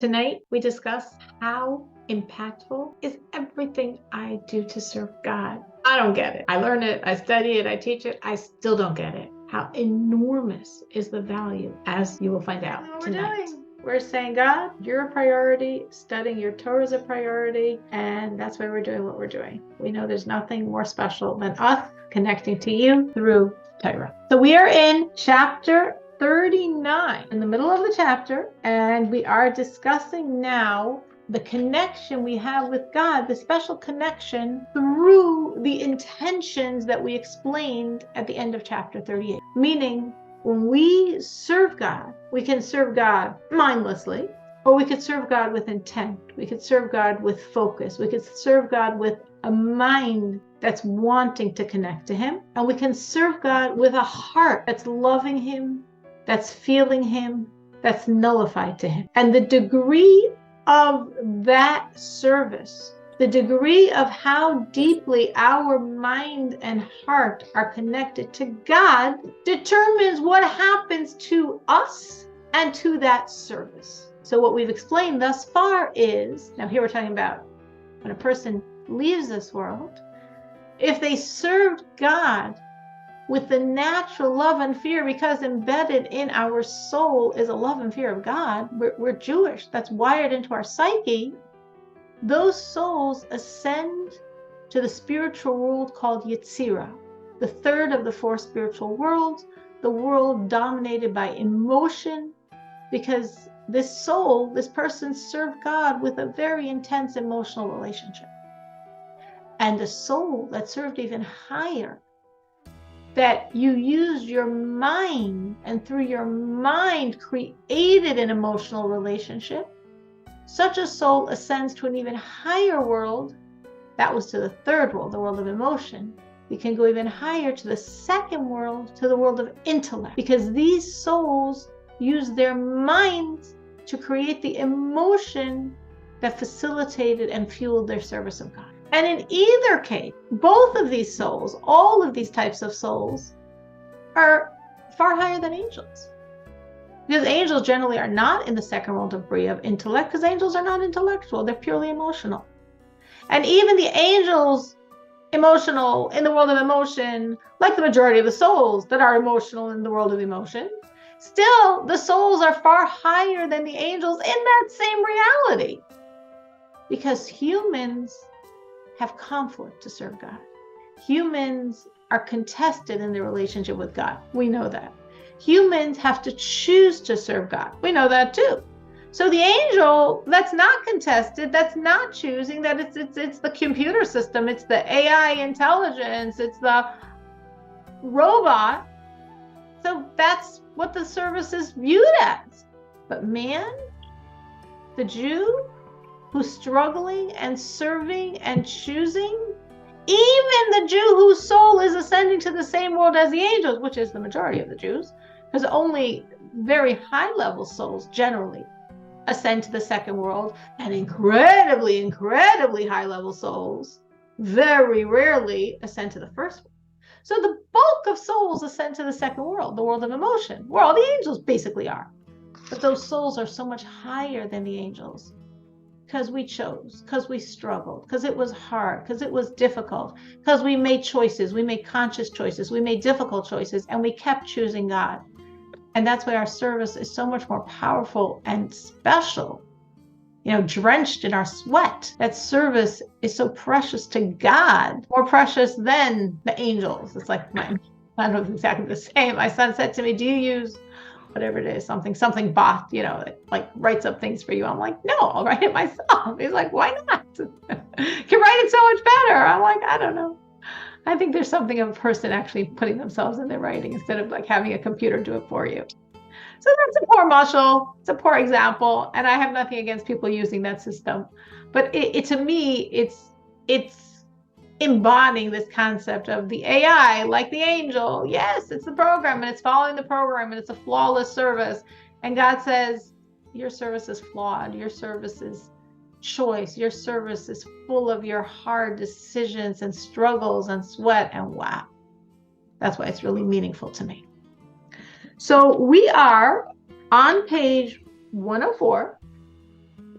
Tonight, we discuss how impactful is everything I do to serve God. I don't get it. I learn it, I study it, I teach it. I still don't get it. How enormous is the value, as you will find out tonight. We're saying, God, you're a priority, studying your Torah is a priority, and that's why we're doing what we're doing. We know there's nothing more special than us connecting to you through Torah. So we are in chapter 39, in the middle of the chapter, and we are discussing now the connection we have with God, the special connection through the intentions that we explained at the end of chapter 38. Meaning, when we serve God, we can serve God mindlessly, or we could serve God with intent. We could serve God with focus. We could serve God with a mind that's wanting to connect to Him. And we can serve God with a heart that's loving Him, that's feeling Him, that's nullified to Him. And the degree of that service, the degree of how deeply our mind and heart are connected to God determines what happens to us and to that service. So what we've explained thus far is, now here we're talking about when a person leaves this world, if they served God with the natural love and fear, because embedded in our soul is a love and fear of God. We're Jewish. That's wired into our psyche. Those souls ascend to the spiritual world called Yetzirah, the third of the four spiritual worlds, the world dominated by emotion, because this soul, this person served God with a very intense emotional relationship. And a soul that served even higher, that you used your mind and through your mind created an emotional relationship, such a soul ascends to an even higher world. That was to the third world, the world of emotion. We can go even higher to the second world, to the world of intellect, because these souls use their minds to create the emotion that facilitated and fueled their service of God. And in either case, both of these souls, all of these types of souls, are far higher than angels. Because angels generally are not in the second world of Bria, of intellect, because angels are not intellectual, they're purely emotional. And even the angels emotional in the world of emotion, like the majority of the souls that are emotional in the world of emotion, still the souls are far higher than the angels in that same reality. Because humans have conflict to serve God. Humans are contested in their relationship with God. We know that. Humans have to choose to serve God. We know that too. So the angel, that's not contested, that's not choosing, that it's the computer system, it's the AI intelligence, it's the robot. So that's what the service is viewed as. But man, the Jew, who's struggling and serving and choosing, even the Jew whose soul is ascending to the same world as the angels, which is the majority of the Jews, because only very high level souls generally ascend to the second world, and incredibly high level souls very rarely ascend to the first world. So the bulk of souls ascend to the second world, the world of emotion, where all the angels basically are. But those souls are so much higher than the angels, because we chose, because we struggled, because it was hard, because it was difficult, because we made choices, we made conscious choices, we made difficult choices, and we kept choosing God. And that's why our service is so much more powerful and special, drenched in our sweat. That service is so precious to God, more precious than the angels. It's like my son was exactly the same. My son said to me, do you use whatever it is, something bot, that like writes up things for you? I'm like, no, I'll write it myself. He's like, why not? You can write it so much better. I'm like, I don't know. I think there's something of a person actually putting themselves in their writing instead of like having a computer do it for you. So that's a poor muscle. It's a poor example. And I have nothing against people using that system. But it to me, it's embodying this concept of the AI, like the angel. Yes, it's the program and it's following the program and it's a flawless service. And God says, your service is flawed. Your service is choice. Your service is full of your hard decisions and struggles and sweat. And wow, that's why it's really meaningful to me. So we are on page 104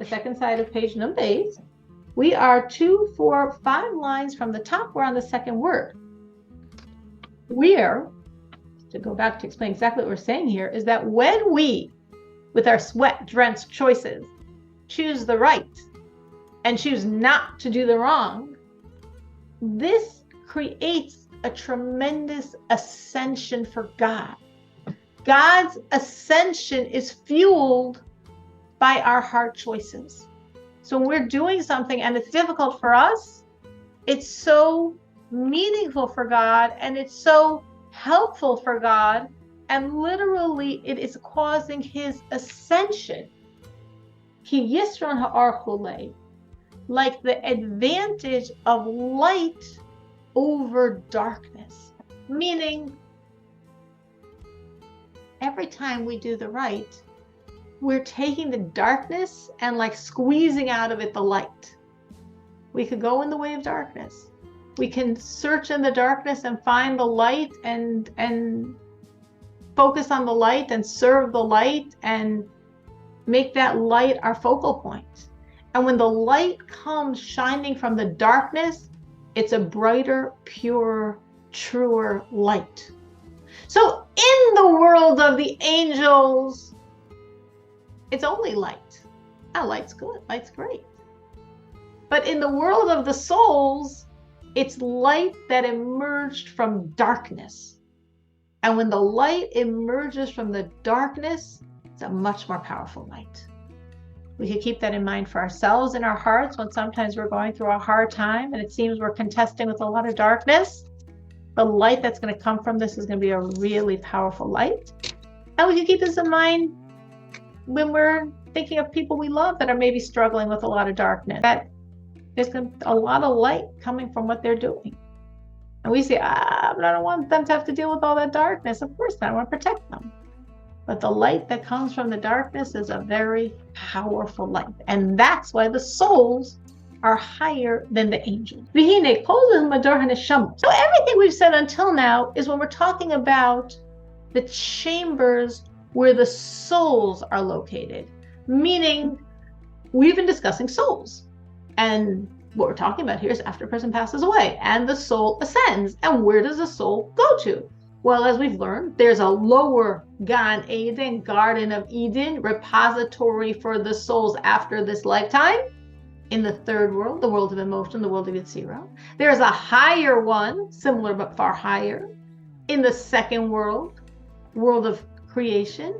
the second side of page number 8. We are 2, 4, 5 lines from the top. We're on the second word. We're, to go back to explain exactly what we're saying here, is that when we, with our sweat-drenched choices, choose the right and choose not to do the wrong, this creates a tremendous ascension for God. God's ascension is fueled by our hard choices. So when we're doing something and it's difficult for us, it's so meaningful for God and it's so helpful for God, and literally it is causing his ascension. Ki yisron ha'ar chulei, like the advantage of light over darkness. Meaning, every time we do the right, we're taking the darkness and like squeezing out of it the light. We could go in the way of darkness. We can search in the darkness and find the light and focus on the light and serve the light and make that light our focal point. And when the light comes shining from the darkness, it's a brighter, purer, truer light. So in the world of the angels, it's only light. Oh, light's good, light's great. But in the world of the souls, it's light that emerged from darkness. And when the light emerges from the darkness, it's a much more powerful light. We could keep that in mind for ourselves in our hearts when sometimes we're going through a hard time and it seems we're contesting with a lot of darkness. The light that's going to come from this is going to be a really powerful light. And we can keep this in mind when we're thinking of people we love that are maybe struggling with a lot of darkness. That there's going to be a lot of light coming from what they're doing. And we say, but I don't want them to have to deal with all that darkness. Of course not. I want to protect them. But the light that comes from the darkness is a very powerful light. And that's why the souls are higher than the angels. So everything we've said until now is when we're talking about the chambers where the souls are located. Meaning, we've been discussing souls. And what we're talking about here is after a person passes away and the soul ascends. And where does the soul go to? Well, as we've learned, there's a lower Gan Eden, Garden of Eden, repository for the souls after this lifetime. In the third world, the world of emotion, the world of Yetzirah. There's a higher one, similar but far higher, in the second world, world of creation,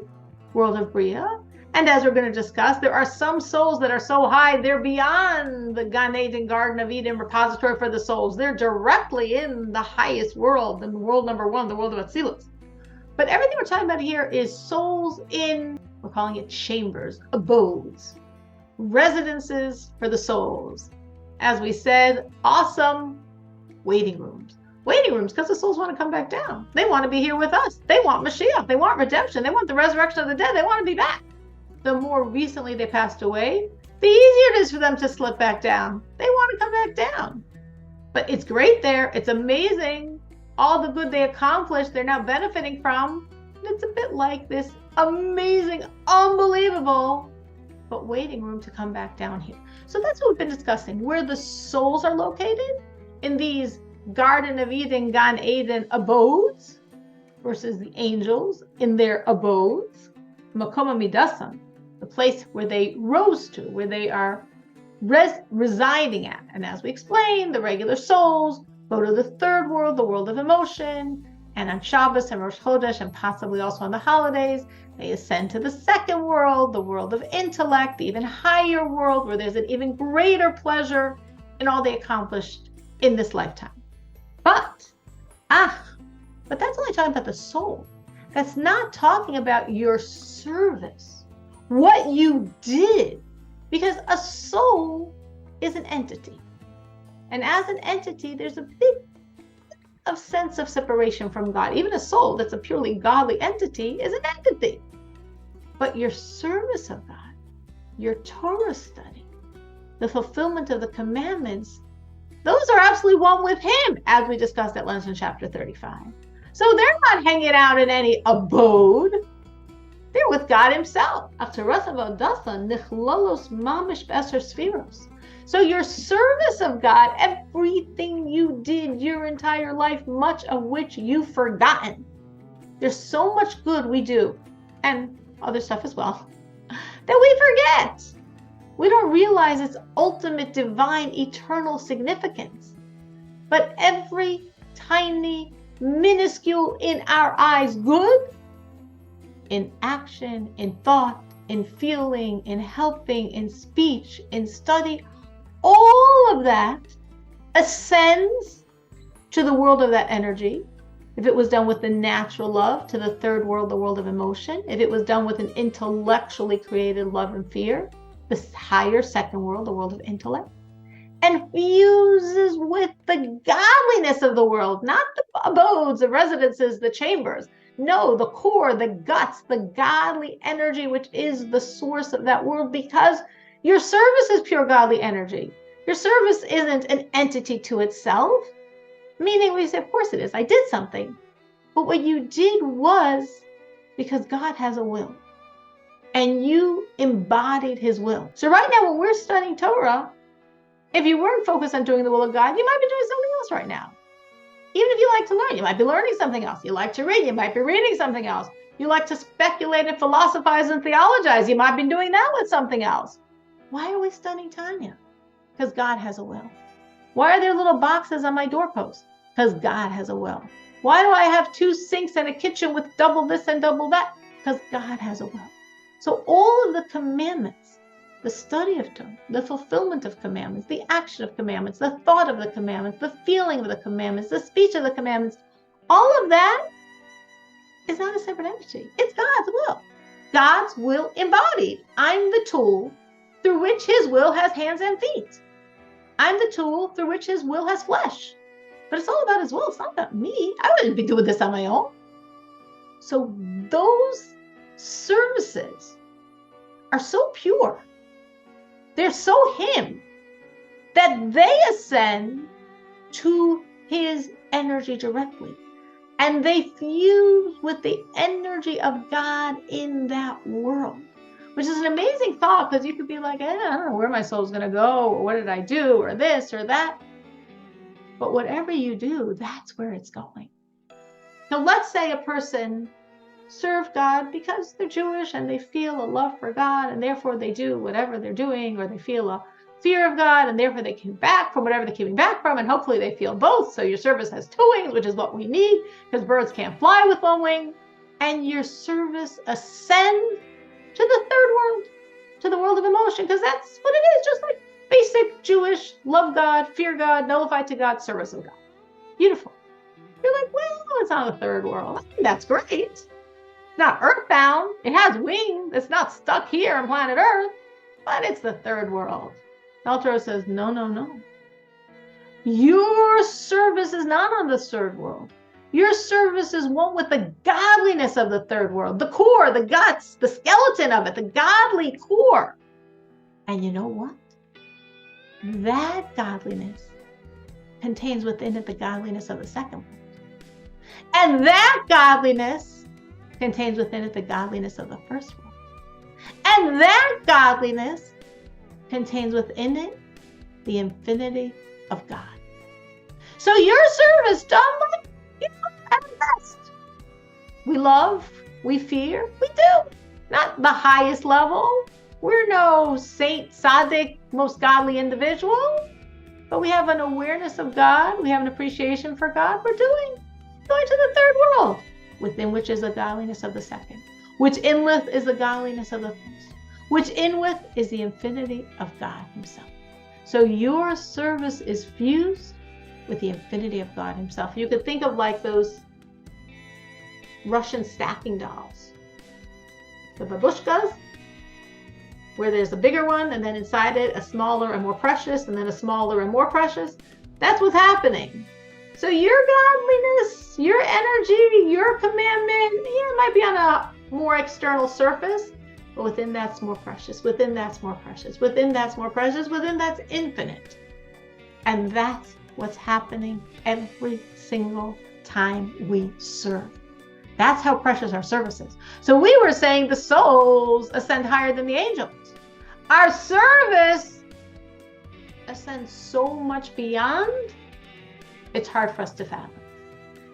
world of Bria. And as we're going to discuss, there are some souls that are so high, they're beyond the Gan Eden, Garden of Eden, repository for the souls. They're directly in the highest world, in world number 1, the world of Atzilus. But everything we're talking about here is souls in, we're calling it chambers, abodes, residences for the souls. As we said, awesome waiting rooms. Waiting rooms because the souls want to come back down. They want to be here with us. They want Mashiach. They want redemption. They want the resurrection of the dead. They want to be back. The more recently they passed away, the easier it is for them to slip back down. They want to come back down. But it's great there. It's amazing. All the good they accomplished, they're now benefiting from. It's a bit like this amazing, unbelievable, but waiting room to come back down here. So that's what we've been discussing, where the souls are located in these Garden of Eden, Gan Eden abodes versus the angels in their abodes. Makoma Midasan, the place where they rose to, where they are residing at. And as we explained, the regular souls go to the third world, the world of emotion, and on Shabbos and Rosh Chodesh, and possibly also on the holidays, they ascend to the second world, the world of intellect, the even higher world, where there's an even greater pleasure in all they accomplished in this lifetime. But that's only talking about the soul. That's not talking about your service, what you did, because a soul is an entity. And as an entity, there's a big sense of separation from God. Even a soul that's a purely godly entity is an entity. But your service of God, your Torah study, the fulfillment of the commandments, those are absolutely one with Him, as we discussed at lunch in chapter 35. So they're not hanging out in any abode. They're with God himself. So your service of God, everything you did your entire life, much of which you've forgotten. There's so much good we do, and other stuff as well, that we forget. We don't realize its ultimate divine eternal significance. But every tiny, minuscule in our eyes good, in action, in thought, in feeling, in helping, in speech, in study, all of that ascends to the world of that energy. If it was done with the natural love, to the third world, the world of emotion. If it was done with an intellectually created love and fear, the higher second world, the world of intellect. And fuses with the godliness of the world, not the abodes, the residences, the chambers. No, the core, the guts, the godly energy, which is the source of that world, because your service is pure godly energy. Your service isn't an entity to itself, meaning we say, of course it is. I did something. But what you did was because God has a will. And you embodied his will. So right now, when we're studying Torah, if you weren't focused on doing the will of God, you might be doing something else right now. Even if you like to learn, you might be learning something else. You like to read, you might be reading something else. You like to speculate and philosophize and theologize, you might be doing that with something else. Why are we studying Tanya? Because God has a will. Why are there little boxes on my doorpost? Because God has a will. Why do I have 2 sinks and a kitchen with double this and double that? Because God has a will. So all of the commandments, the study of Torah, the fulfillment of commandments, the action of commandments, the thought of the commandments, the feeling of the commandments, the speech of the commandments, all of that is not a separate entity. It's God's will. God's will embodied. I'm the tool through which his will has hands and feet. I'm the tool through which his will has flesh. But it's all about his will. It's not about me. I wouldn't be doing this on my own. So those services are so pure. They're so him that they ascend to his energy directly. And they fuse with the energy of God in that world, which is an amazing thought, because you could be like, I don't know where my soul's going to go, or what did I do, or this or that. But whatever you do, that's where it's going. So let's say a person served God because they're Jewish and they feel a love for God, and therefore they do whatever they're doing, or they feel a fear of God, and therefore they came back from whatever they're coming back from, and hopefully they feel both. So your service has 2 wings, which is what we need, because birds can't fly with 1 wing. And your service ascends to the third world, to the world of emotion, because that's what it is, just like basic Jewish love God, fear God, nullify to God, service of God. Beautiful. You're like, well, it's not the third world. I think that's great. It's not earthbound. It has wings. It's not stuck here on planet Earth, but it's the third world. Alter says, no, no, no. Your service is not on the third world. Your service is one with the godliness of the third world, the core, the guts, the skeleton of it, the godly core. And you know what? That godliness contains within it the godliness of the second world. And that godliness contains within it the godliness of the first world. And that godliness contains within it the infinity of God. So your service done like, at best. We love, we fear, we do. Not the highest level. We're no saint, tzaddik, most godly individual. But we have an awareness of God. We have an appreciation for God. We're going to the third world, within which is the godliness of the second, which inwith is the godliness of the first, which inwith is the infinity of God himself. So your service is fused with the infinity of God himself. You could think of like those Russian stacking dolls, the babushkas, where there's a bigger one, and then inside it a smaller and more precious, and then a smaller and more precious. That's what's happening. So your godliness, your energy, your commandment, it might be on a more external surface, but within that's more precious, within that's more precious, within that's more precious, within that's infinite. And that's what's happening every single time we serve. That's how precious our service is. So we were saying the souls ascend higher than the angels. Our service ascends so much beyond, it's hard for us to fathom.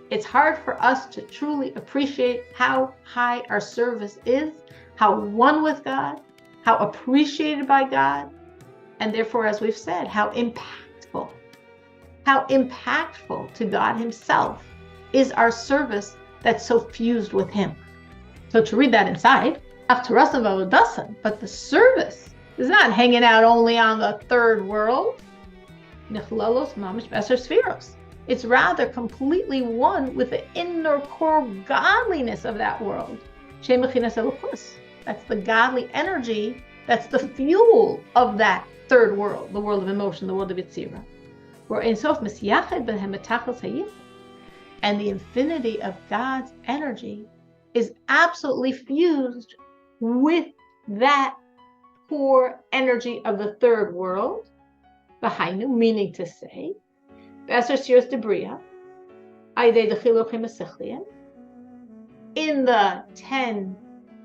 It's hard for us to truly appreciate how high our service is, how one with God, how appreciated by God, and therefore, as we've said, how impactful to God himself is our service that's so fused with him. So to read that inside, but the service is not hanging out only on the third world. It's rather completely one with the inner core godliness of that world. That's the godly energy, that's the fuel of that third world, the world of emotion, the world of Yetzirah. And the infinity of God's energy is absolutely fused with that core energy of the third world, meaning to say, in the 10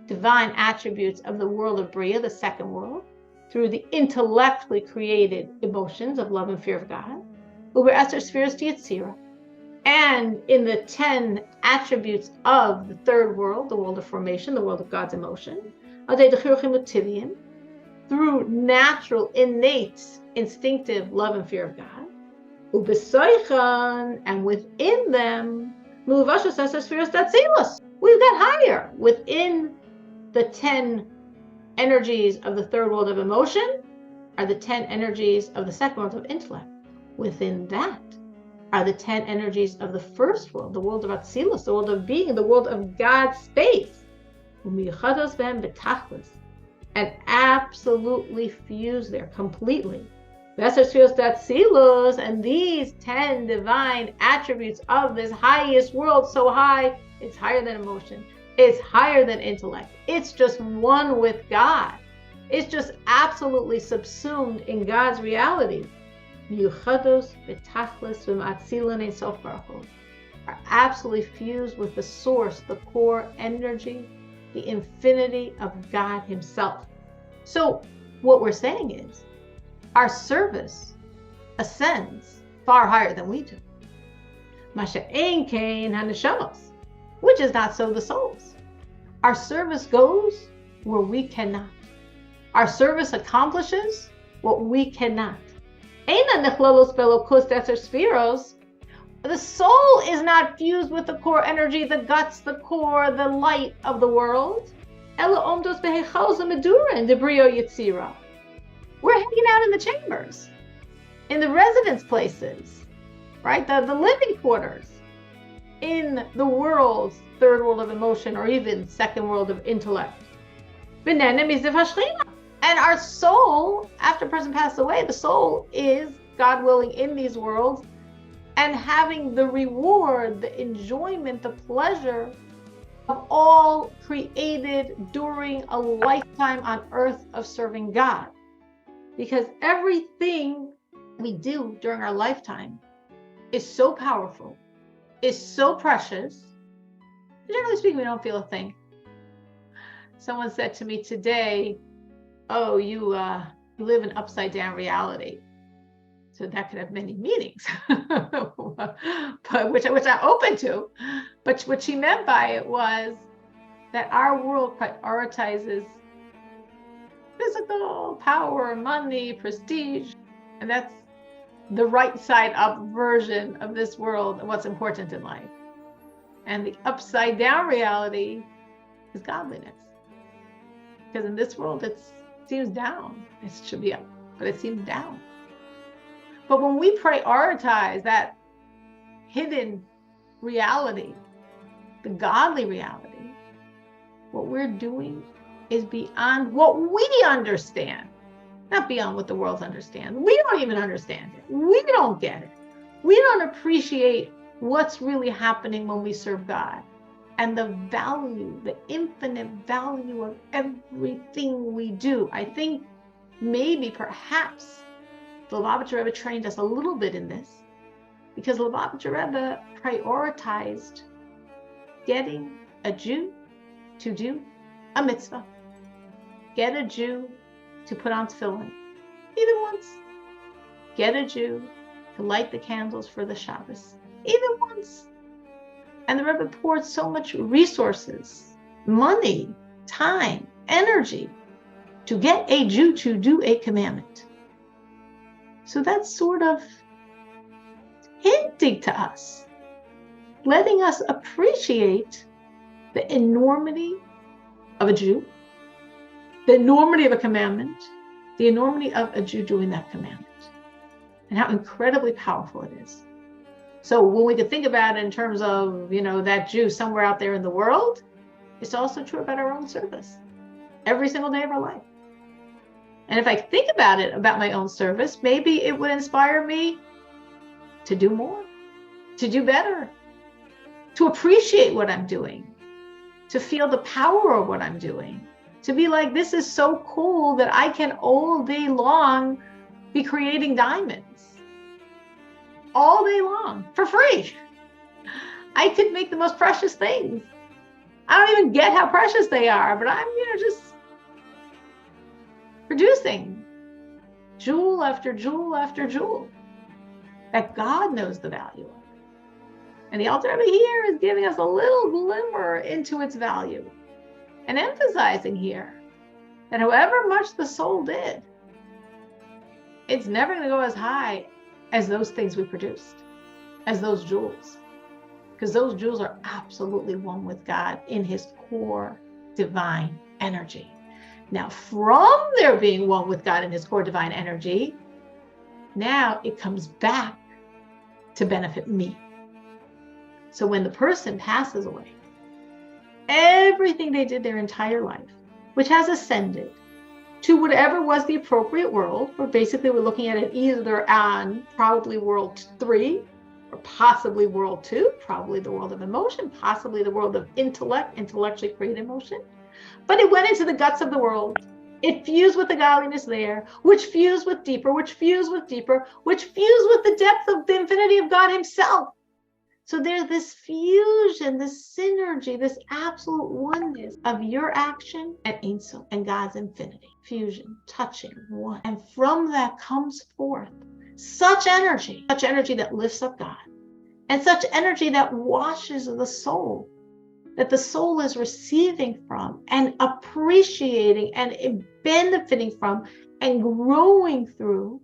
divine attributes of the world of Bria, the second world, through the intellectually created emotions of love and fear of God, and in the 10 attributes of the third world, the world of formation, the world of God's emotion, through natural, innate, instinctive love and fear of God, and within them, we've got higher. Within the 10 energies of the third world of emotion are the 10 energies of the second world of intellect. Within that are the 10 energies of the first world, the world of Atzilus, the world of being, the world of God's space. And absolutely fused there completely. And these 10 divine attributes of this highest world, so high, it's higher than emotion, it's higher than intellect, it's just one with God, it's just absolutely subsumed in God's reality. Are absolutely fused with the source, the core energy, the infinity of God himself. So what we're saying is, our service ascends far higher than we do. Which is not so the souls. Our service goes where we cannot. Our service accomplishes what we cannot. The soul is not fused with the core energy, the guts, the core, the light of the world. We're hanging out in the chambers, in the residence places, right? The living quarters, in the world's third world of emotion, or even second world of intellect. And our soul, after a person passes away, the soul is, God willing, in these worlds and having the reward, the enjoyment, the pleasure of all created during a lifetime on earth of serving God. Because everything we do during our lifetime is so powerful, is so precious. Generally speaking, we don't feel a thing. Someone said to me today, oh, you live in upside down reality. So that could have many meanings, but which I'm open to. But what she meant by it was that our world prioritizes physical power, money, prestige, and that's the right side up version of this world and what's important in life. And the upside down reality is godliness. Because in this world, it seems down. It should be up, but it seems down. But when we prioritize that hidden reality, the godly reality, what we're doing is beyond what we understand, not beyond what the world understands. We don't even understand it. We don't get it. We don't appreciate what's really happening when we serve God and the value, the infinite value of everything we do. I think maybe perhaps the Lubavitcher Rebbe trained us a little bit in this, because Lubavitcher Rebbe prioritized getting a Jew to do a mitzvah. Get a Jew to put on tefillin, even once. Get a Jew to light the candles for the Shabbos, even once. And the Rebbe poured so much resources, money, time, energy to get a Jew to do a commandment. So that's sort of hinting to us, letting us appreciate the enormity of a Jew, the enormity of a commandment, the enormity of a Jew doing that commandment, and how incredibly powerful it is. So when we could think about it in terms of, that Jew somewhere out there in the world, it's also true about our own service every single day of our life. And if I think about it, about my own service, maybe it would inspire me to do more, to do better, to appreciate what I'm doing, to feel the power of what I'm doing, to be like, this is so cool that I can all day long be creating diamonds. All day long for free. I could make the most precious things. I don't even get how precious they are, but I'm, just producing jewel after jewel after jewel that God knows the value of. And the Alter Rebbe here is giving us a little glimmer into its value and emphasizing here that however much the soul did, it's never going to go as high as those things we produced, as those jewels. Because those jewels are absolutely one with God in his core divine energy. Now, from their being one with God in his core divine energy, now it comes back to benefit me. So when the person passes away, everything they did their entire life, which has ascended to whatever was the appropriate world, or basically we're looking at it either on probably world 3, or possibly world 2, probably the world of emotion, possibly the world of intellect, intellectually created emotion. But it went into the guts of the world. It fused with the godliness there, which fused with deeper, which fused with deeper, which fused with the depth of the infinity of God himself. So there's this fusion, this synergy, this absolute oneness of your action and Ein Sof and God's infinity. Fusion, touching, one. And from that comes forth such energy that lifts up God, and such energy that washes the soul, that the soul is receiving from and appreciating and benefiting from and growing through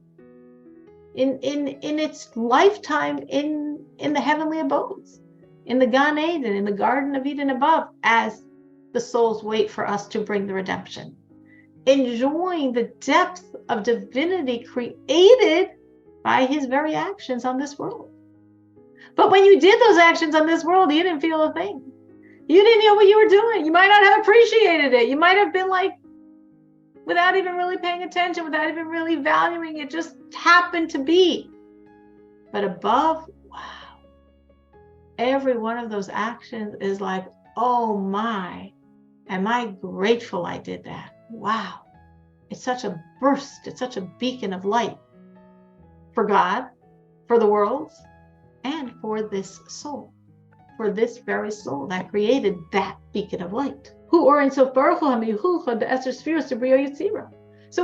in its lifetime in the heavenly abodes, in the Gan Eden, in the Garden of Eden above, as the souls wait for us to bring the redemption, enjoying the depth of divinity created by his very actions on this world. But when you did those actions on this world, you didn't feel a thing. You didn't know what you were doing. You might not have appreciated it. You might have been like, without even really paying attention, without even really valuing it, just happened to be. But above, wow, every one of those actions is like, oh my, am I grateful I did that? Wow. It's such a burst. It's such a beacon of light for God, for the world, and for this soul, for this very soul that created that beacon of light. So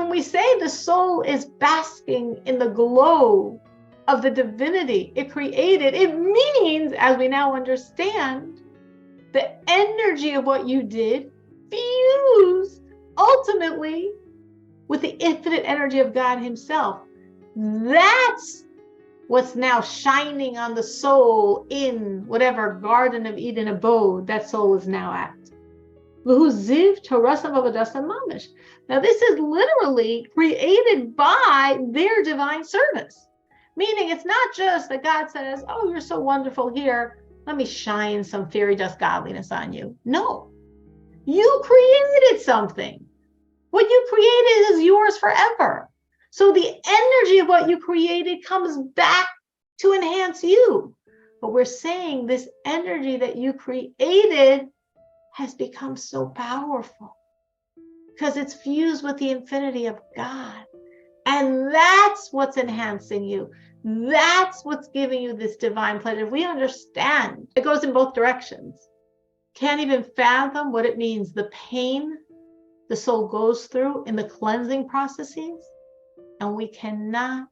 when we say the soul is basking in the glow of the divinity it created, it means, as we now understand, the energy of what you did fused ultimately with the infinite energy of God himself. That's what's now shining on the soul in whatever Garden of Eden abode that soul is now at. Now this is literally created by their divine service. Meaning it's not just that God says, oh, you're so wonderful here, let me shine some fairy dust godliness on you. No, you created something. What you created is yours forever. So the energy of what you created comes back to enhance you. But we're saying this energy that you created has become so powerful because it's fused with the infinity of God. And that's what's enhancing you. That's what's giving you this divine pleasure. If we understand, it goes in both directions. can't even fathom what it means, the pain the soul goes through in the cleansing processes. And we cannot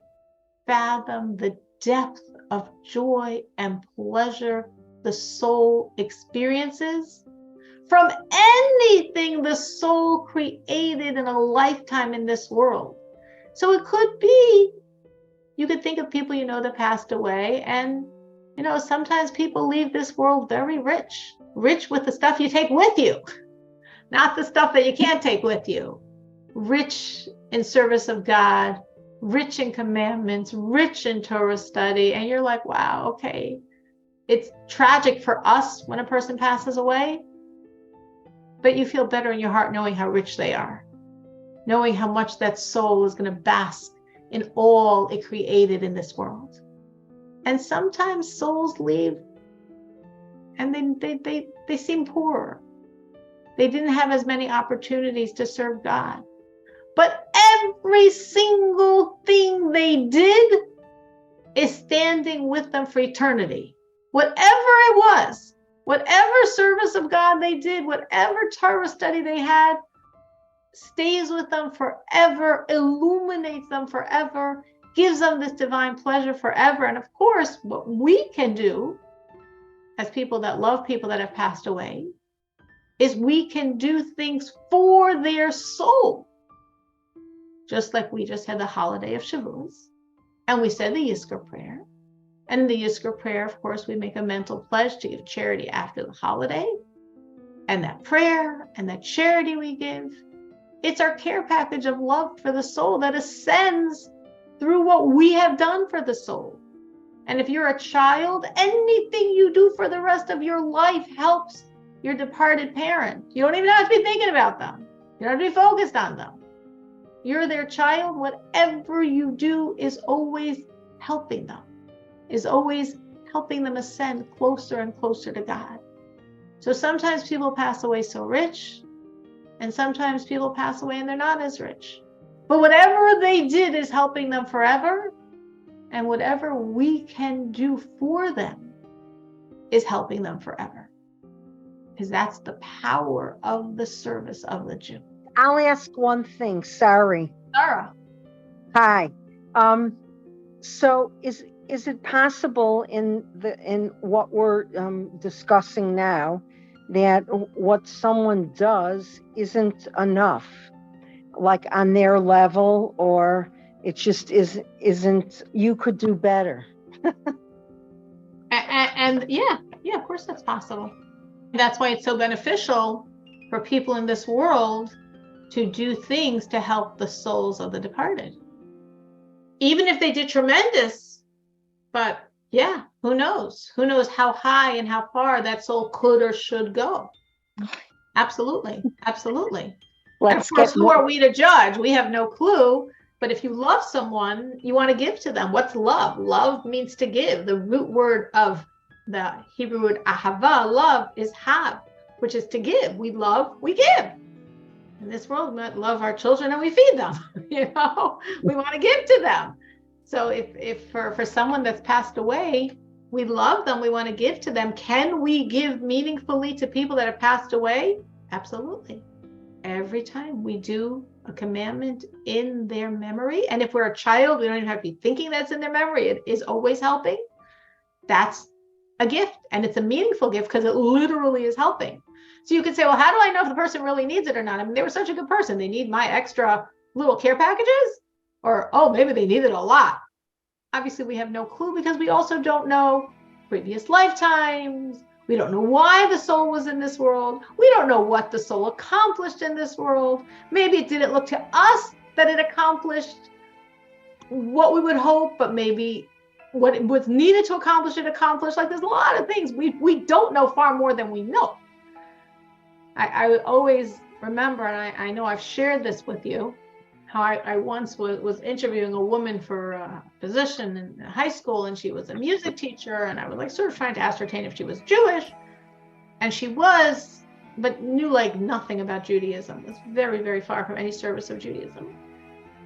fathom the depth of joy and pleasure the soul experiences from anything the soul created in a lifetime in this world. So it could be, you could think of people you know that passed away, and sometimes people leave this world very rich with the stuff you take with you, not the stuff that you can't take with you. Rich in service of God, rich in commandments, rich in Torah study. And you're like, wow, okay. It's tragic for us when a person passes away, but you feel better in your heart knowing how rich they are, knowing how much that soul is going to bask in all it created in this world. And sometimes souls leave and they seem poorer. They didn't have as many opportunities to serve God. But every single thing they did is standing with them for eternity. Whatever it was, whatever service of God they did, whatever Torah study they had, stays with them forever, illuminates them forever, gives them this divine pleasure forever. And of course, what we can do as people that love people that have passed away is we can do things for their soul. Just like we just had the holiday of Shavuos, and we said the Yizkor prayer. And in the Yizkor prayer, of course, we make a mental pledge to give charity after the holiday. And that prayer and that charity we give, it's our care package of love for the soul that ascends through what we have done for the soul. And if you're a child, anything you do for the rest of your life helps your departed parent. You don't even have to be thinking about them. You don't have to be focused on them. You're their child. Whatever you do is always helping them, is always helping them ascend closer and closer to God. So sometimes people pass away so rich, and sometimes people pass away and they're not as rich. But whatever they did is helping them forever, and whatever we can do for them is helping them forever. Because that's the power of the service of the Jew. I'll ask one thing. Sorry. Sarah. Hi. So is it possible in what we're discussing now that what someone does isn't enough, like on their level, or it just isn't? You could do better. And yeah, of course that's possible. That's why it's so beneficial for people in this world to do things to help the souls of the departed. Even if they did tremendous, but yeah, who knows? Who knows how high and how far that soul could or should go? Absolutely. Absolutely. And of course, who are we to judge? We have no clue. But if you love someone, you want to give to them. What's love? Love means to give. The root word of the Hebrew word ahava, love, is hav, which is to give. We love, we give. In this world, we love our children and we feed them. We want to give to them. So if for someone that's passed away, we love them, we want to give to them. Can we give meaningfully to people that have passed away? Absolutely. Every time we do a commandment in their memory, and if we're a child, we don't even have to be thinking that's in their memory. It is always helping. That's a gift, and it's a meaningful gift because it literally is helping. So you could say, well, how do I know if the person really needs it or not? I mean, they were such a good person. They need my extra little care packages? Or, oh, maybe they need it a lot. Obviously, we have no clue because we also don't know previous lifetimes. We don't know why the soul was in this world. We don't know what the soul accomplished in this world. Maybe it didn't look to us that it accomplished what we would hope, but maybe what it was needed to accomplish, it accomplished. Like, there's a lot of things. We don't know far more than we know. I always remember, and I know I've shared this with you, how I once was interviewing a woman for a position in high school, and she was a music teacher, and I was like sort of trying to ascertain if she was Jewish, and she was, but knew like nothing about Judaism, was very, very far from any service of Judaism.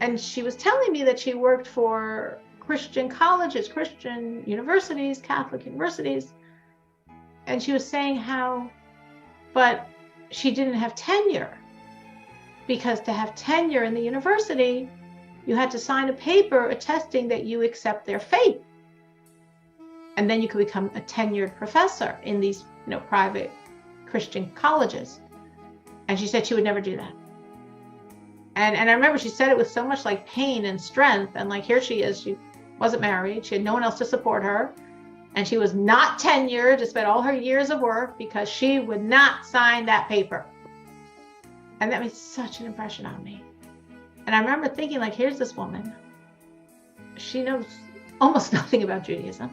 And she was telling me that she worked for Christian colleges, Christian universities, Catholic universities, and she was saying how but she didn't have tenure, because to have tenure in the university, you had to sign a paper attesting that you accept their faith. And then you could become a tenured professor in these, private Christian colleges. And she said she would never do that. And I remember she said it with so much like pain and strength. And like, here she is, she wasn't married. She had no one else to support her. And she was not tenured despite all her years of work, because she would not sign that paper. And that made such an impression on me. And I remember thinking, like, here's this woman. She knows almost nothing about Judaism,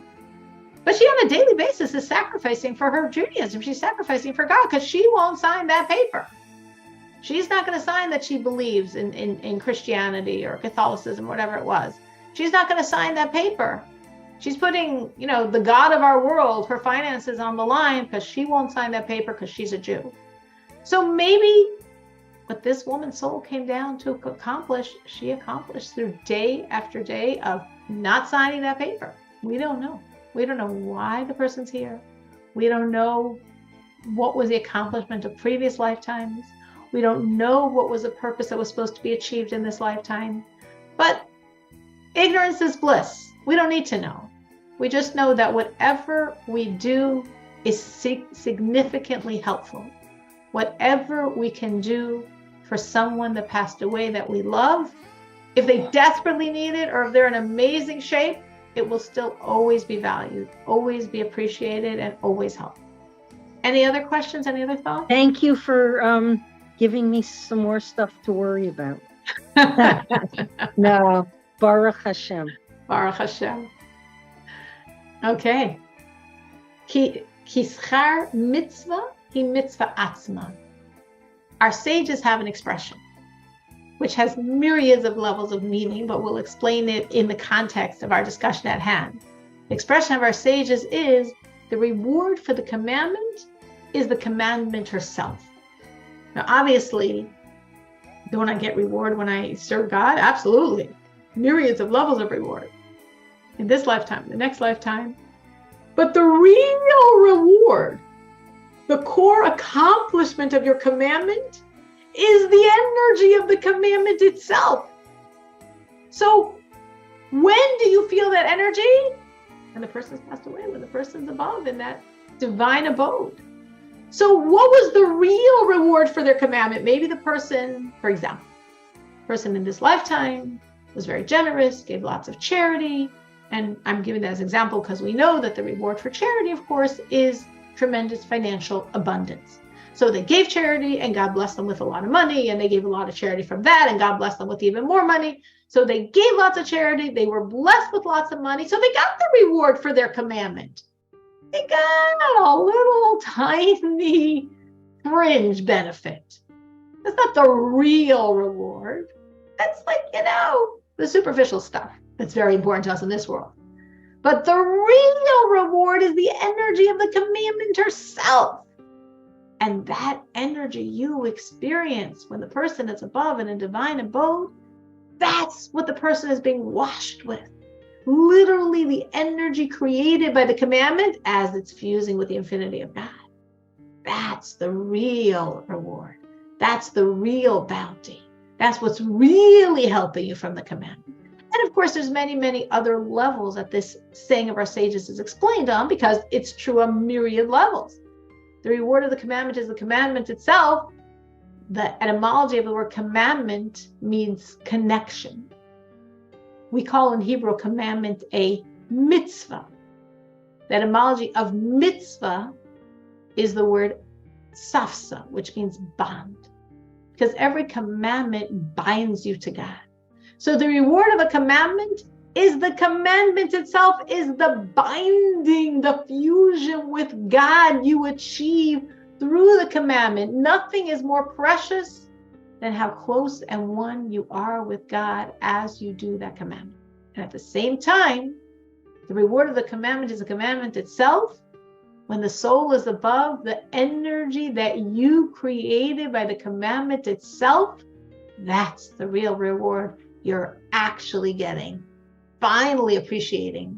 but she on a daily basis is sacrificing for her Judaism. She's sacrificing for God because she won't sign that paper. She's not going to sign that she believes in Christianity or Catholicism, whatever it was. She's not going to sign that paper. She's putting, the God of our world, her finances on the line, because she won't sign that paper because she's a Jew. So maybe what this woman's soul came down to accomplish, she accomplished through day after day of not signing that paper. We don't know. We don't know why the person's here. We don't know what was the accomplishment of previous lifetimes. We don't know what was the purpose that was supposed to be achieved in this lifetime. But ignorance is bliss. We don't need to know. We just know that whatever we do is significantly helpful. Whatever we can do for someone that passed away that we love, if they desperately need it, or if they're in amazing shape, it will still always be valued, always be appreciated, and always help. Any other questions? Any other thoughts? Thank you for giving me some more stuff to worry about. No, Baruch Hashem. Baruch Hashem. Okay. Ki schar mitzvah hi mitzvah atzma. Our sages have an expression which has myriads of levels of meaning, but we'll explain it in the context of our discussion at hand. The expression of our sages is the reward for the commandment is the commandment herself. Now, obviously, don't I get reward when I serve God? Absolutely. Myriads of levels of reward in this lifetime, the next lifetime. But the real reward, the core accomplishment of your commandment, is the energy of the commandment itself. So when do you feel that energy? When the person's passed away, when the person's above in that divine abode. So what was the real reward for their commandment? Maybe the person, for example, person in this lifetime was very generous, gave lots of charity. And I'm giving that as an example because we know that the reward for charity, of course, is tremendous financial abundance. So they gave charity and God blessed them with a lot of money, and they gave a lot of charity from that and God blessed them with even more money. So they gave lots of charity, they were blessed with lots of money, so they got the reward for their commandment. They got a little tiny fringe benefit. That's not the real reward. That's like, the superficial stuff that's very important to us in this world. But the real reward is the energy of the commandment herself. And that energy you experience when the person is above in a divine abode, that's what the person is being washed with. Literally the energy created by the commandment as it's fusing with the infinity of God. That's the real reward. That's the real bounty. That's what's really helping you from the commandment. And of course, there's many, many other levels that this saying of our sages is explained on, because it's true on myriad levels. The reward of the commandment is the commandment itself. The etymology of the word commandment means connection. We call in Hebrew commandment a mitzvah. The etymology of mitzvah is the word safsa, which means bond, because every commandment binds you to God. So the reward of a commandment is the commandment itself, is the binding, the fusion with God you achieve through the commandment. Nothing is more precious than how close and one you are with God as you do that commandment. And at the same time, the reward of the commandment is the commandment itself. When the soul is above, the energy that you created by the commandment itself, that's the real reward you're actually getting, finally appreciating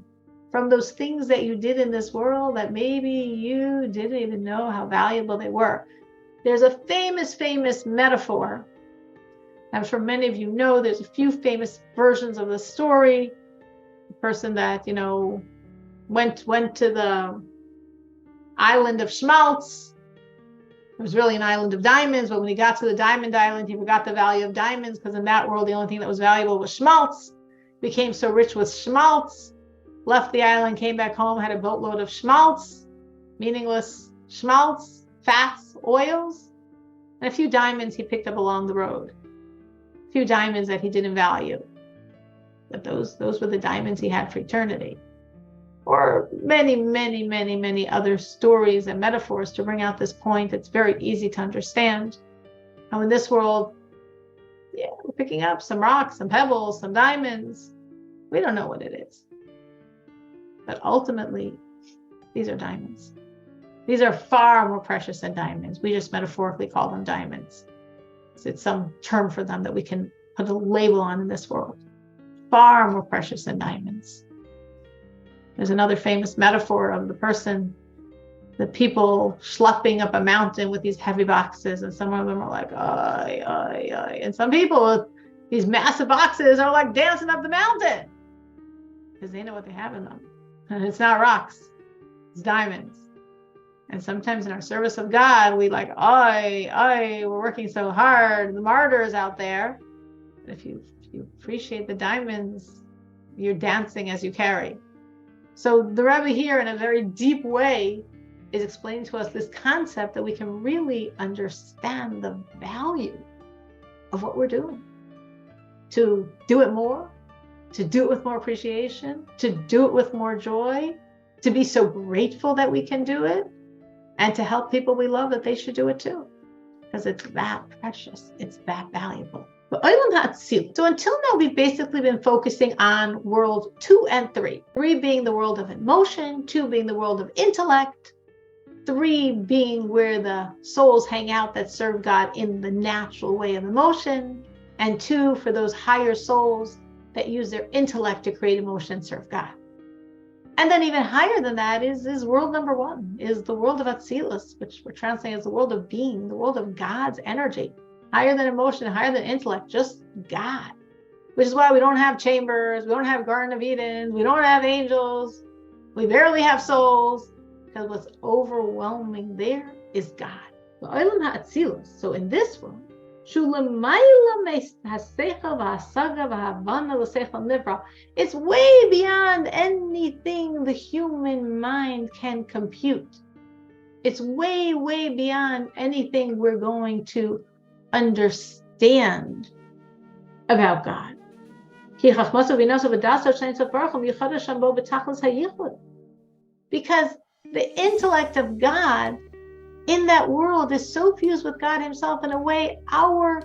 from those things that you did in this world that maybe you didn't even know how valuable they were. There's a famous metaphor. I'm sure many of you know there's a few famous versions of the story. The person that, went to the island of Schmaltz. It was really an island of diamonds, but when he got to the diamond island, he forgot the value of diamonds, because in that world, the only thing that was valuable was schmaltz. Became so rich with schmaltz, left the island, came back home, had a boatload of schmaltz, meaningless schmaltz, fats, oils, and a few diamonds he picked up along the road. A few diamonds that he didn't value. But those were the diamonds he had for eternity. Or many other stories and metaphors to bring out this point. It's very easy to understand how in this world, we're picking up some rocks, some pebbles, some diamonds. We don't know what it is. But ultimately, these are diamonds. These are far more precious than diamonds. We just metaphorically call them diamonds. It's some term for them that we can put a label on in this world. Far more precious than diamonds. There's another famous metaphor of the people schlepping up a mountain with these heavy boxes, and some of them are like, ay. And some people with these massive boxes are like dancing up the mountain because they know what they have in them. And it's not rocks, it's diamonds. And sometimes in our service of God, we like, we're working so hard, the martyrs out there. But if you appreciate the diamonds, you're dancing as you carry. So the Rebbe here, in a very deep way, is explaining to us this concept that we can really understand the value of what we're doing. To do it more, to do it with more appreciation, to do it with more joy, to be so grateful that we can do it, and to help people we love that they should do it too. Because it's that precious, it's that valuable. So until now, we've basically been focusing on world 2 and 3. 3 being the world of emotion, 2 being the world of intellect, 3 being where the souls hang out that serve God in the natural way of emotion, and 2 for those higher souls that use their intellect to create emotion and serve God. And then even higher than that is world number 1, is the world of Atzilus, which we're translating as the world of being, the world of God's energy. Higher than emotion, higher than intellect, just God. Which is why we don't have chambers, we don't have Garden of Eden, we don't have angels, we barely have souls, because what's overwhelming there is God. So in this world, it's way beyond anything the human mind can compute. It's way beyond anything we're going to understand about God. Because the intellect of God in that world is so fused with God himself in a way our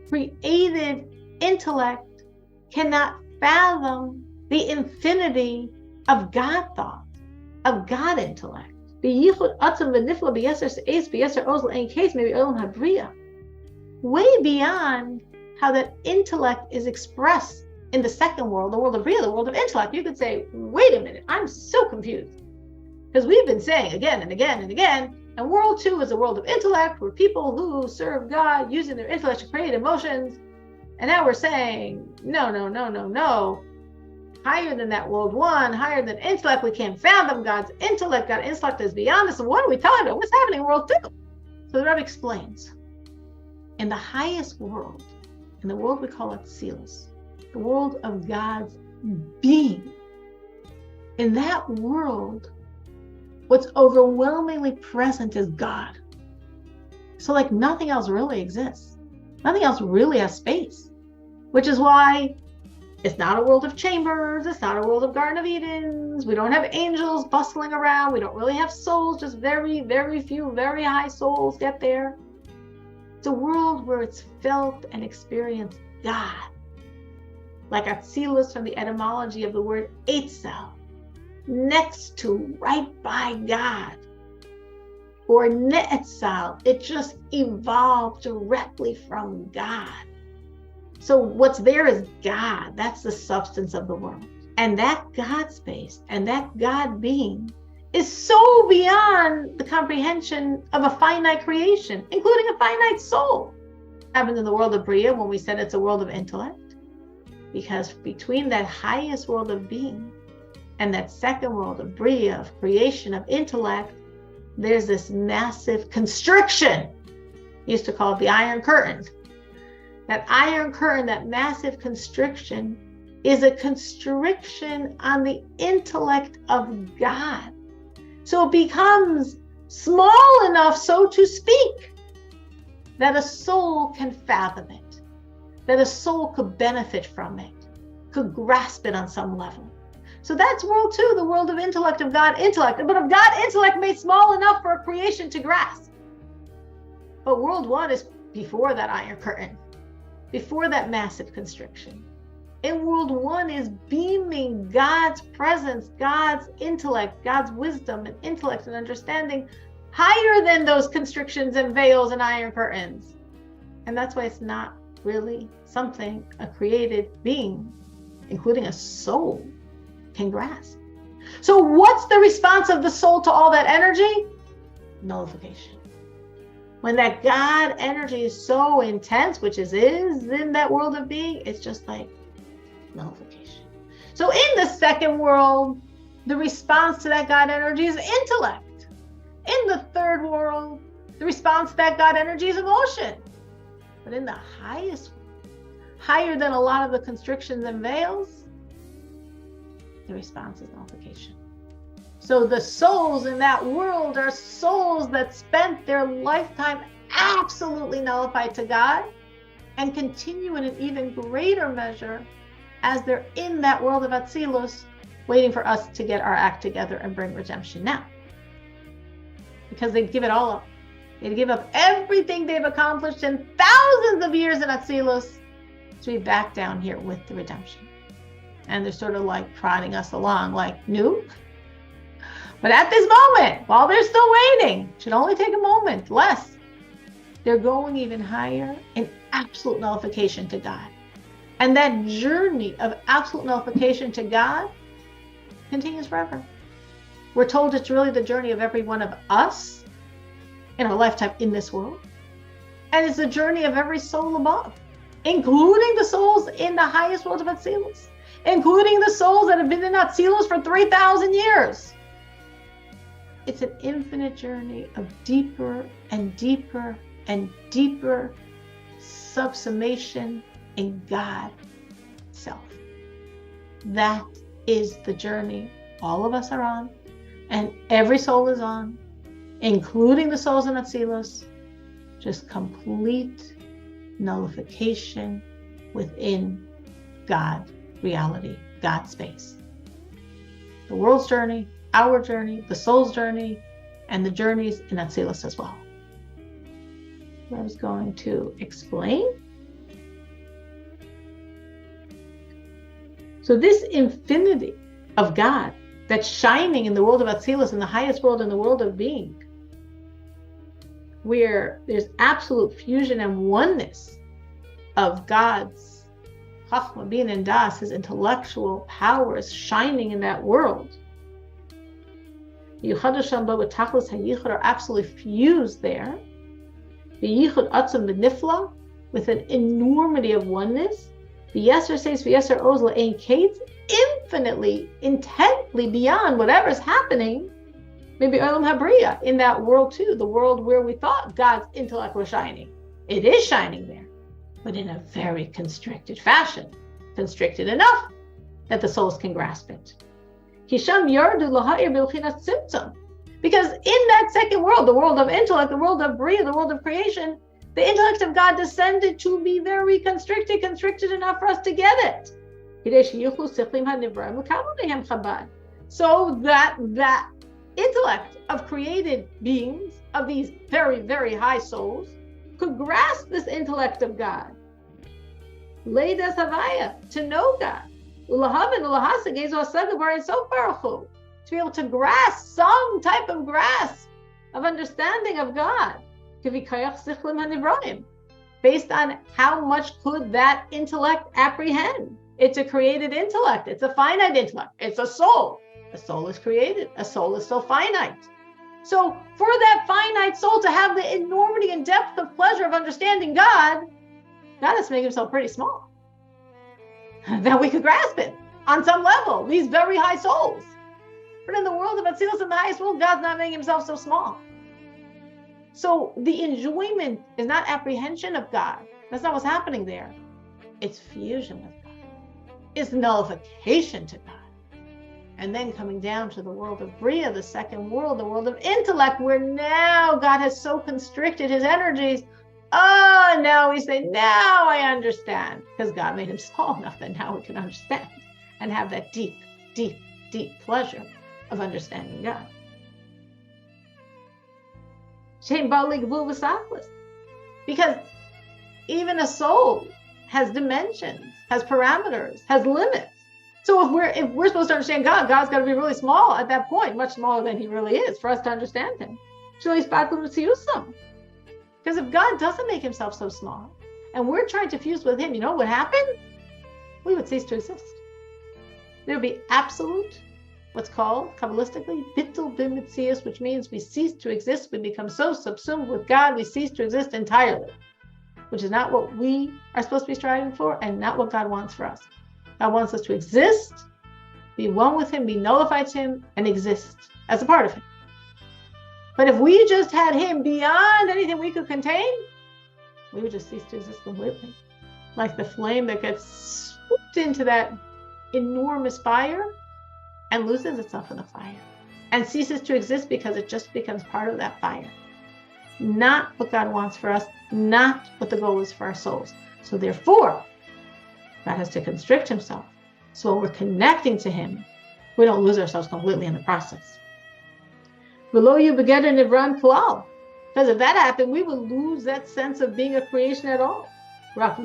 created intellect cannot fathom the infinity of God thought, of God intellect. Way beyond how that intellect is expressed in the second world, the world of Bria, the world of intellect. You could say, wait a minute, I'm so confused. Because we've been saying again and again and again, and world 2 is a world of intellect, where people who serve God using their intellect to create emotions. And now we're saying, no. Higher than that world 1, higher than intellect, we can't fathom God's intellect. God's intellect is beyond us. And what are we talking about? What's happening in world 2? So the Rebbe explains. In the highest world, in the world we call it Atzilus, the world of God's being, in that world, what's overwhelmingly present is God. So like nothing else really exists. Nothing else really has space, which is why it's not a world of chambers. It's not a world of Garden of Edens. We don't have angels bustling around. We don't really have souls. Just very few, very high souls get there. It's a world where it's felt and experienced God. Like Atzilus from the etymology of the word Eitzel, next to, right by God. Or Ne'etzal, it just evolved directly from God. So what's there is God. That's the substance of the world. And that God space and that God being is so beyond the comprehension of a finite creation, including a finite soul. Happened in the world of Bria when we said it's a world of intellect, because between that highest world of being and that second world of Bria, of creation, of intellect, there's this massive constriction. He used to call it the Iron Curtain. That Iron Curtain, that massive constriction, is a constriction on the intellect of God. So it becomes small enough, so to speak, that a soul can fathom it, that a soul could benefit from it, could grasp it on some level. So that's world two, the world of intellect, of God intellect, but of God intellect made small enough for a creation to grasp. But world one is before that Iron Curtain, before that massive constriction. In world one is beaming God's presence, God's intellect, God's wisdom and intellect and understanding higher than those constrictions and veils and iron curtains. And that's why it's not really something a created being, including a soul, can grasp. So what's the response of the soul to all that energy? Nullification. When that God energy is so intense, which is in that world of being, it's just like nullification. So in the second world, the response to that God energy is intellect. In the third world, the response to that God energy is emotion. But in the highest world, higher than a lot of the constrictions and veils, the response is nullification. So the souls in that world are souls that spent their lifetime absolutely nullified to God and continue in an even greater measure as they're in that world of Atzilus, waiting for us to get our act together and bring redemption now. Because they'd give it all up. They'd give up everything they've accomplished in thousands of years in Atzilus to be back down here with the redemption. And they're sort of like prodding us along, like, no. But at this moment, while they're still waiting, should only take a moment, less, they're going even higher in absolute nullification to God. And that journey of absolute nullification to God continues forever. We're told it's really the journey of every one of us in our lifetime in this world. And it's the journey of every soul above, including the souls in the highest world of Atzilus, including the souls that have been in Atzilus for 3,000 years. It's an infinite journey of deeper and deeper and deeper subsumation in God Self. That is the journey all of us are on, and every soul is on, including the souls in Atzilus, just complete nullification within God reality, God space. The world's journey, our journey, the soul's journey, and the journeys in Atzilus as well. I was going to explain. So this infinity of God that's shining in the world of Atzilus, in the highest world, in the world of being, where there's absolute fusion and oneness of God's Chachma, Bin, and Das, his intellectual powers shining in that world. Yichud Shamba with Tachlis HaYichud are absolutely fused there. The Yichud Atzum B'Nifla, with an enormity of oneness. The Yeser says, V'Yeser Oz L'Ein Kates, infinitely, intently beyond whatever's happening, maybe Olam Habriya, in that world too, the world where we thought God's intellect was shining. It is shining there, but in a very constricted fashion, constricted enough that the souls can grasp it. Hisham Yardu Laha'ir Bilchinas Tzimtzum. Because in that second world, the world of intellect, the world of Bria, the world of creation, the intellect of God descended to be very constricted enough for us to get it. So that intellect of created beings, of these very, very high souls, could grasp this intellect of God. Leidas Havaya, to know God. To be able to grasp some type of grasp of understanding of God. Based on how much could that intellect apprehend. It's a created intellect. It's a finite intellect. It's a soul. A soul is created. A soul is so finite. So for that finite soul to have the enormity and depth of pleasure of understanding God has to make himself pretty small. That we could grasp it on some level, these very high souls. But in the world of Atzilus, in the highest world, God's not making himself so small. So the enjoyment is not apprehension of God. That's not what's happening there. It's fusion with God. It's nullification to God. And then coming down to the world of Bria, the second world, the world of intellect, where now God has so constricted his energies. Oh, now we say, now I understand. Because God made him small enough that now we can understand and have that deep, deep, deep pleasure of understanding God. Because even a soul has dimensions, has parameters, has limits. So if we're supposed to understand God, God's got to be really small at that point, much smaller than he really is for us to understand him. Because if God doesn't make himself so small, and we're trying to fuse with him, you know what would happen? We would cease to exist. There would be absolute, what's called kabbalistically bittul b'mitzias, which means we cease to exist. We become so subsumed with God, we cease to exist entirely, which is not what we are supposed to be striving for, and not what God wants for us. God wants us to exist, be one with him, be nullified to him, and exist as a part of him. But if we just had him beyond anything we could contain, we would just cease to exist completely. Like the flame that gets swooped into that enormous fire and loses itself in the fire and ceases to exist because it just becomes part of that fire. Not what God wants for us, not what the goal is for our souls. So therefore, God has to constrict himself. So when we're connecting to him, we don't lose ourselves completely in the process. Below you beget an Ivran Klal. Because if that happened, we would lose that sense of being a creation at all. We would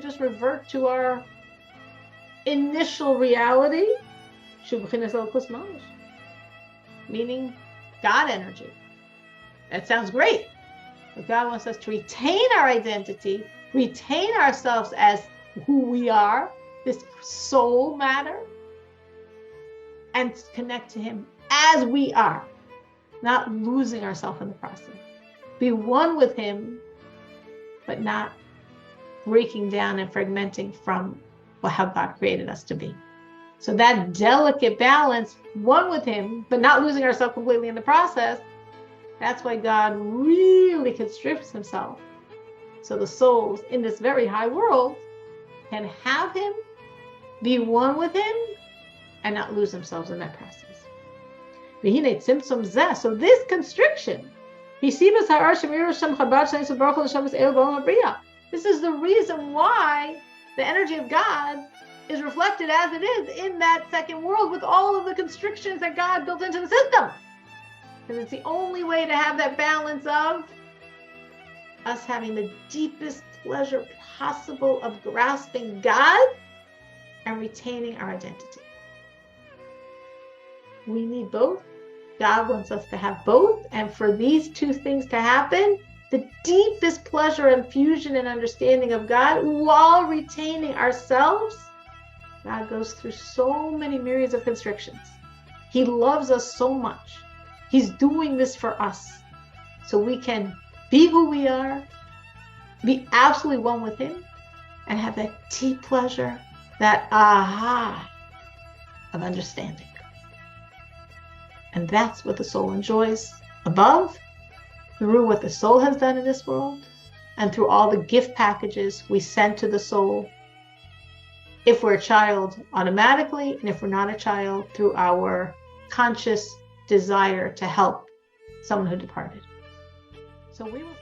just revert to our initial reality, meaning God energy. That sounds great. But God wants us to retain our identity, retain ourselves as who we are, this soul matter, and connect to him as we are, not losing ourselves in the process. Be one with him, but not breaking down and fragmenting from how God created us to be. So that delicate balance, one with him, but not losing ourselves completely in the process, that's why God really constricts himself. So the souls in this very high world can have him, be one with him, and not lose themselves in that process. So this constriction, this is the reason why the energy of God is reflected as it is in that second world with all of the constrictions that God built into the system. Because it's the only way to have that balance of us having the deepest pleasure possible of grasping God and retaining our identity. We need both. God wants us to have both. And for these two things to happen, the deepest pleasure and fusion and understanding of God while retaining ourselves, God goes through so many myriads of constrictions. He loves us so much. He's doing this for us so we can be who we are, be absolutely one with him, and have that deep pleasure, that aha of understanding. And that's what the soul enjoys above, through what the soul has done in this world, and through all the gift packages we send to the soul. If we're a child, automatically, and if we're not a child, through our conscious desire to help someone who departed. So we will